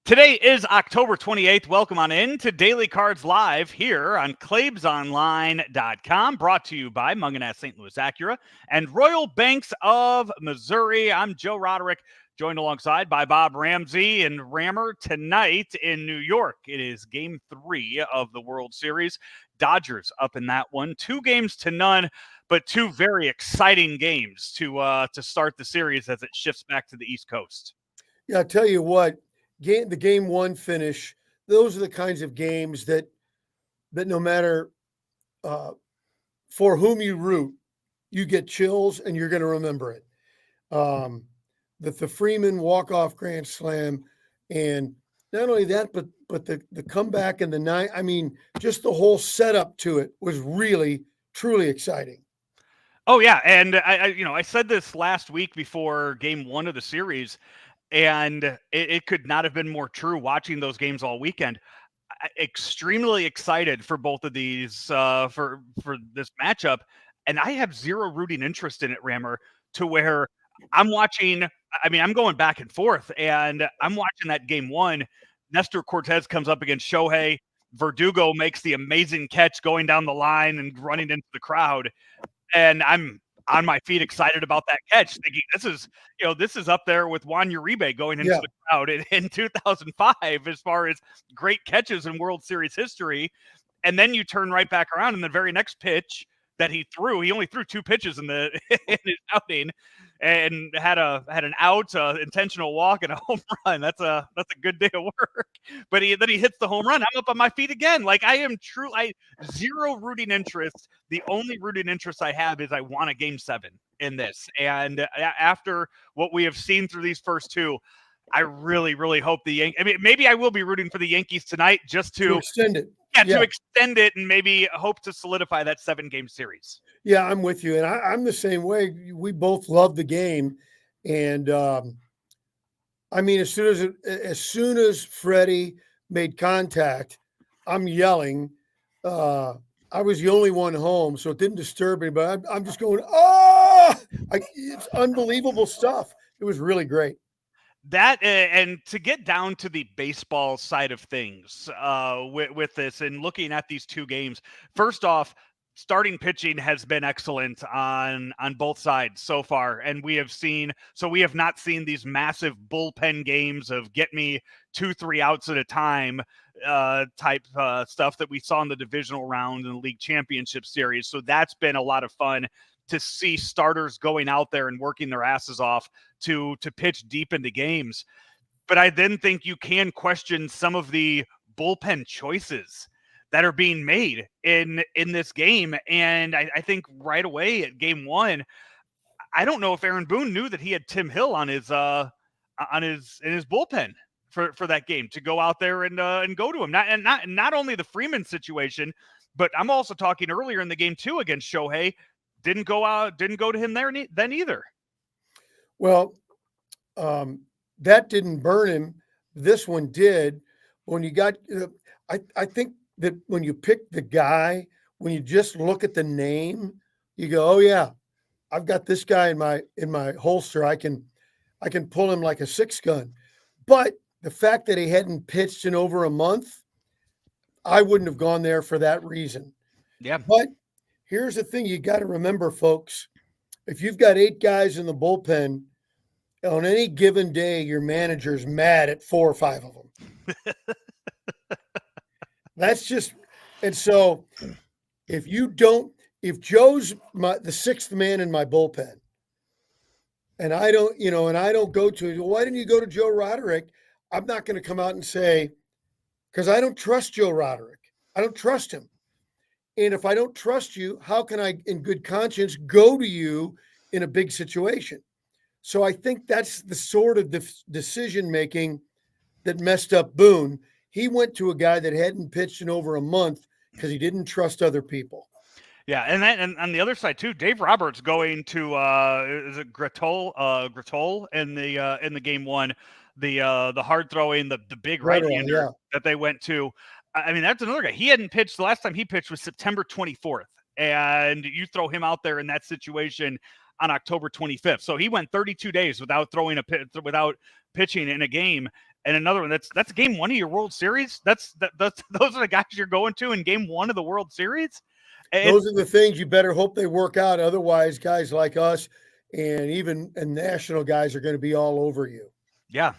Today is October 28th. Welcome on in to Daily Cards Live here on ClaibsOnline.com, brought to you by Munganess St. Louis Acura and Royal Banks of Missouri. I'm Joe Roderick, joined alongside by Bob Ramsey and Rammer tonight in New York. It is Game 3 of the World Series. Dodgers up in that one, 2-0, but two very exciting games to start the series as it shifts back to the East Coast. Yeah, I'll tell you what, the game one finish, those are the kinds of games that no matter for whom you root, you get chills and you're going to remember it. The Freeman walk-off grand slam, and not only that, but the comeback and the nine. I mean, just the whole setup to it was really, truly exciting. Oh yeah, and I said this last week before Game 1 of the series, and it could not have been more true watching those games all weekend. Extremely excited for both of these for this matchup, and I have zero rooting interest in it, Rammer, to where I'm watching. I mean, I'm going back and forth, and I'm watching that Game 1. Nestor Cortez comes up against Shohei. Verdugo makes the amazing catch going down the line and running into the crowd, and I'm on my feet excited about that catch, thinking this is up there with Juan Uribe going into the crowd in 2005 as far as great catches in World Series history. And then you turn right back around, and the very next pitch that he only threw 2 pitches in his outing, and had an out, intentional walk, and a home run. That's a good day of work. But then he hits the home run. I'm up on my feet again. Like, I zero rooting interest. The only rooting interest I have is I want a Game 7 in this. And after what we have seen through these first two, I really, really hope maybe I will be rooting for the Yankees tonight just to extend it. To extend it and maybe hope to solidify that 7-game series. Yeah, I'm with you. And I'm the same way. We both love the game. And I mean, as soon as Freddie made contact, I'm yelling. I was the only one home, so it didn't disturb me, but I'm just going, it's unbelievable stuff. It was really great. That, and to get down to the baseball side of things with this and looking at these two games, first off, starting pitching has been excellent on both sides so far, and we have not seen these massive bullpen games of get me 2-3 outs at a time type stuff that we saw in the divisional round and the league championship series. So that's been a lot of fun to see starters going out there and working their asses off to pitch deep into games. But I then think you can question some of the bullpen choices that are being made in this game. And I think right away at Game 1, I don't know if Aaron Boone knew that he had Tim Hill in his bullpen for that game to go out there and go to him. Not only the Freeman situation, but I'm also talking earlier in the game too against Shohei. Didn't go to him there then either. Well, that didn't burn him. This one did. When you got, I think that when you pick the guy, when you just look at the name, you go, oh yeah, I've got this guy in my holster. I can pull him like a 6-gun. But the fact that he hadn't pitched in over a month, I wouldn't have gone there for that reason. Yeah. But here's the thing you got to remember, folks. If you've got 8 guys in the bullpen, on any given day, your manager's mad at 4 or 5 of them. That's just, and so if Joe's the 6th man in my bullpen, and I don't go to, well, why didn't you go to Joe Roderick? I'm not going to come out and say, because I don't trust Joe Roderick. I don't trust him. And if I don't trust you, how can I, in good conscience, go to you in a big situation? So I think that's the sort of decision-making that messed up Boone. He went to a guy that hadn't pitched in over a month because he didn't trust other people. Yeah, and on the other side too, Dave Roberts going to is it Gratol in the Game 1, the hard throwing, the big right-hander that they went to. I mean, that's another guy. He hadn't pitched. The last time he pitched was September 24th, and you throw him out there in that situation on October 25th. So he went 32 days without pitching in a game. and another one. That's game one of your World Series. That's those are the guys you're going to in game one of the World Series. Those are the things you better hope they work out. Otherwise, guys like us and even national guys are going to be all over you. Yeah.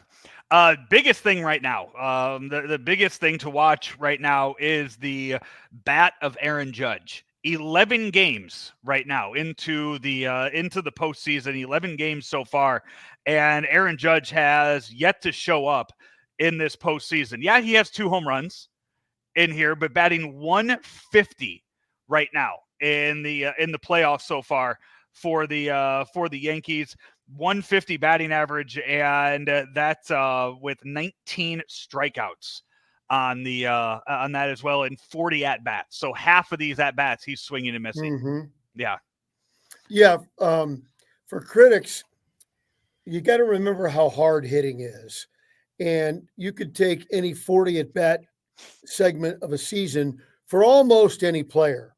Biggest thing right now, the biggest thing to watch right now is the bat of Aaron Judge. 11 games right now into the postseason. 11 games so far, and Aaron Judge has yet to show up in this postseason. Yeah, he has 2 home runs in here, but batting 150 right now in the playoffs so far for the Yankees. 150 batting average, and that's with 19 strikeouts on that as well, and 40 at bats. So half of these at bats he's swinging and missing. Mm-hmm. Yeah. Yeah. For critics, you got to remember how hard hitting is, and you could take any 40 at bat segment of a season for almost any player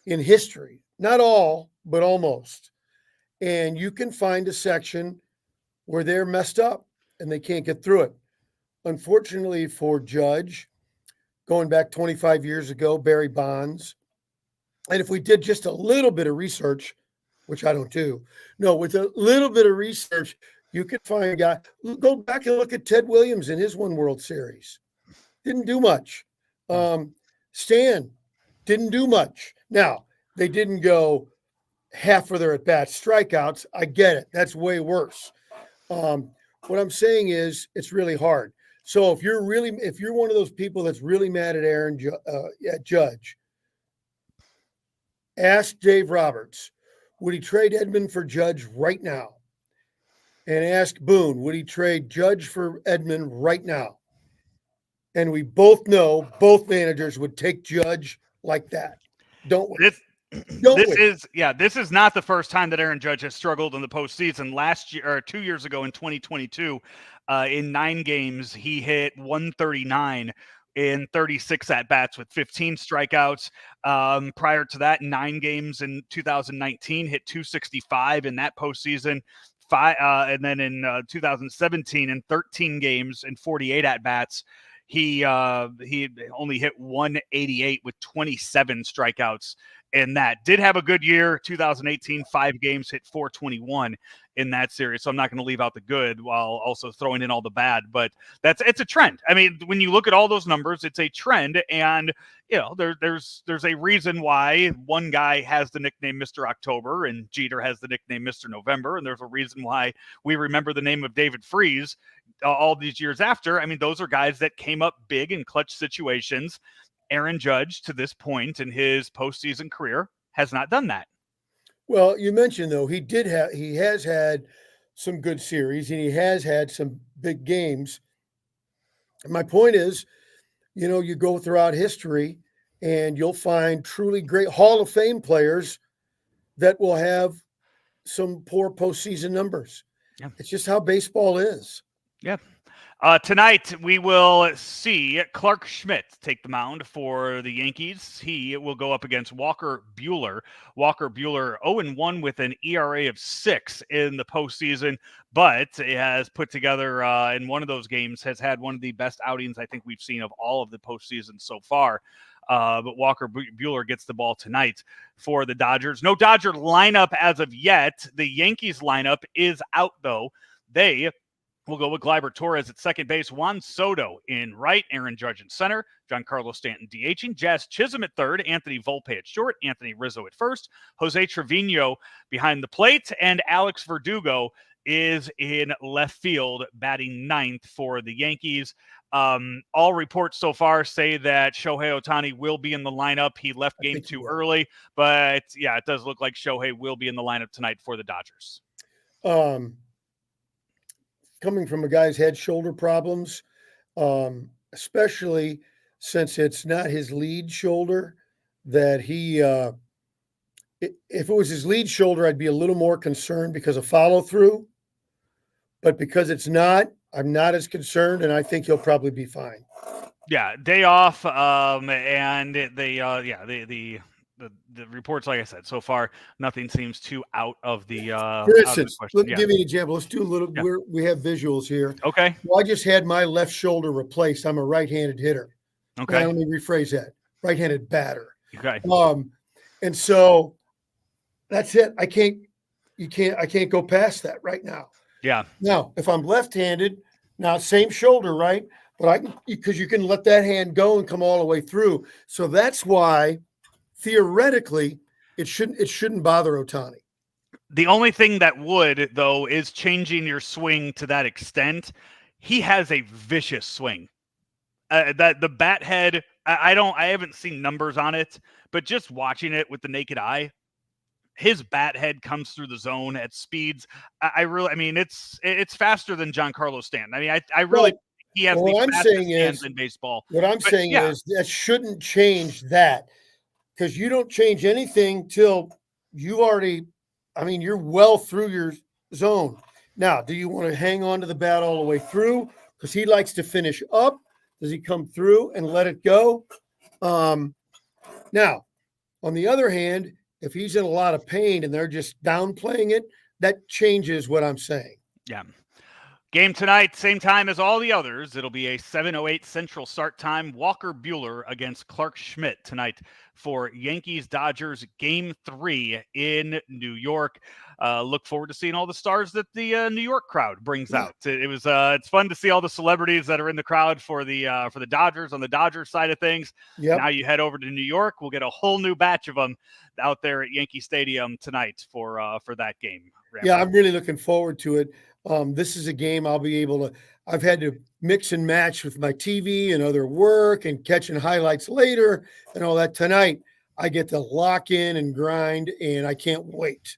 in history. Not all, but almost. And you can find a section where they're messed up and they can't get through it. Unfortunately for Judge, going back 25 years ago, Barry Bonds, and if we did just a little bit of research, which I don't do, no, with a little bit of research, you could find a guy. Go back and look at Ted Williams in his one World Series. Didn't do much. Stan didn't do much. Now, they didn't go half of their at bats strikeouts. I get it. That's way worse. What I'm saying is it's really hard. So if you're one of those people that's really mad at at Judge, ask Dave Roberts, would he trade Edman for Judge right now? And ask Boone, would he trade Judge for Edman right now? And we both know both managers would take Judge like that. Don't we? This is not the first time that Aaron Judge has struggled in the postseason. Last year, or 2 years ago in 2022, in 9 games, he hit 139 in 36 at bats with 15 strikeouts. Prior to that, 9 games in 2019, hit 265 in that postseason. And then in 2017, in 13 games and 48 at bats, he only hit 188 with 27 strikeouts. And that did have a good year. 2018, 5 games, hit 421 in that series. So I'm not going to leave out the good while also throwing in all the bad. But it's a trend. I mean, when you look at all those numbers, it's a trend. And there's a reason why one guy has the nickname Mr. October and Jeter has the nickname Mr. November. And there's a reason why we remember the name of David Freese all these years after. I mean, those are guys that came up big in clutch situations. Aaron Judge, to this point in his postseason career, has not done that. Well, you mentioned though he has had some good series and he has had some big games. My point is, you go throughout history and you'll find truly great Hall of Fame players that will have some poor postseason numbers. Yeah. It's just how baseball is. Yeah. Tonight, we will see Clark Schmidt take the mound for the Yankees. He will go up against Walker Buehler. Walker Buehler 0-1 with an ERA of 6 in the postseason, but it has put together in one of those games, has had one of the best outings I think we've seen of all of the postseason so far. But Walker Buehler gets the ball tonight for the Dodgers. No Dodger lineup as of yet. The Yankees lineup is out, though. We'll go with Gleyber Torres at second base, Juan Soto in right, Aaron Judge in center, Giancarlo Stanton DHing, Jazz Chisholm at third, Anthony Volpe at short, Anthony Rizzo at first, Jose Trevino behind the plate, and Alex Verdugo is in left field, batting ninth for the Yankees. All reports so far say that Shohei Ohtani will be in the lineup. He left game 2 early, but yeah, it does look like Shohei will be in the lineup tonight for the Dodgers. Coming from a guy's head shoulder problems, especially since it's not his lead shoulder, that he, if it was his lead shoulder, I'd be a little more concerned because of follow through. But because it's not, I'm not as concerned, and I think he'll probably be fine. Yeah, day off, and the the reports, like I said, so far nothing seems too out of the For instance, question. give me an example. Let's do a little. Yeah. We have visuals here. Okay. Well, I just had my left shoulder replaced. I'm a right-handed hitter. Okay. Let me rephrase that. Right-handed batter. Okay. And so that's it. I can't go past that right now. Yeah. Now, if I'm left-handed, now same shoulder, right? But because you can let that hand go and come all the way through. So that's why theoretically it shouldn't bother Ohtani. The only thing that would, though, is changing your swing to that extent. He has a vicious swing. That the bat head, I haven't seen numbers on it, but just watching it with the naked eye, his bat head comes through the zone at speeds. It's faster than Giancarlo Stanton. I mean, I really he has the fastest hands in baseball. What I'm saying is that shouldn't change that, because you don't change anything till you already. I mean, you're well through your zone. Now, do you want to hang on to the bat all the way through? Because he likes to finish up. Does he come through and let it go? Now, on the other hand, if he's in a lot of pain and they're just downplaying it, that changes what I'm saying. Yeah. Game tonight, same time as all the others. It'll be a 7:08 Central start time. Walker Buehler against Clark Schmidt tonight for Yankees-Dodgers Game 3 in New York. Look forward to seeing all the stars that the New York crowd brings out. It's fun to see all the celebrities that are in the crowd for the Dodgers on the Dodgers side of things. Yep. Now you head over to New York. We'll get a whole new batch of them out there at Yankee Stadium tonight for that game. Yeah, I'm really looking forward to it. This is a game I'll be able to – I've had to mix and match with my TV and other work and catching highlights later and all that. Tonight, I get to lock in and grind, and I can't wait.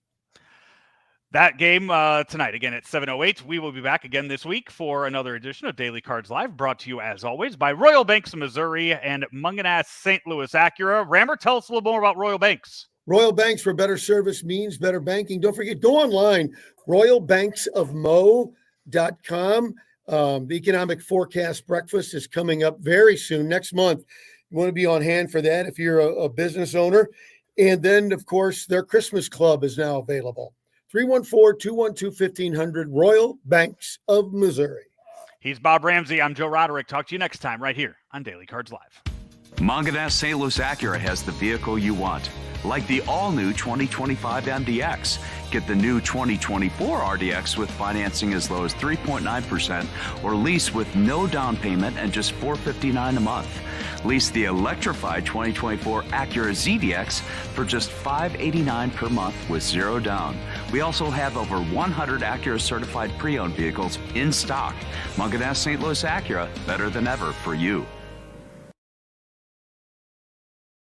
That game tonight, again, at 7:08. We will be back again this week for another edition of Daily Cards Live, brought to you, as always, by Royal Banks of Missouri and Munganast St. Louis Acura. Rammer, tell us a little more about Royal Banks. Royal Banks, for better service means better banking. Don't forget, go online, royalbanksofmo.com. The Economic Forecast Breakfast is coming up very soon, next month. You want to be on hand for that if you're a business owner. And then, of course, their Christmas Club is now available. 314-212-1500, Royal Banks of Missouri. He's Bob Ramsey. I'm Joe Roderick. Talk to you next time right here on Daily Cards Live. Munganast St. Louis Acura has the vehicle you want, like the all-new 2025 MDX. Get the new 2024 RDX with financing as low as 3.9% or lease with no down payment and just $459 a month. Lease the electrified 2024 Acura ZDX for just $589 per month with zero down. We also have over 100 Acura certified pre-owned vehicles in stock. Munganast St. Louis Acura, better than ever for you.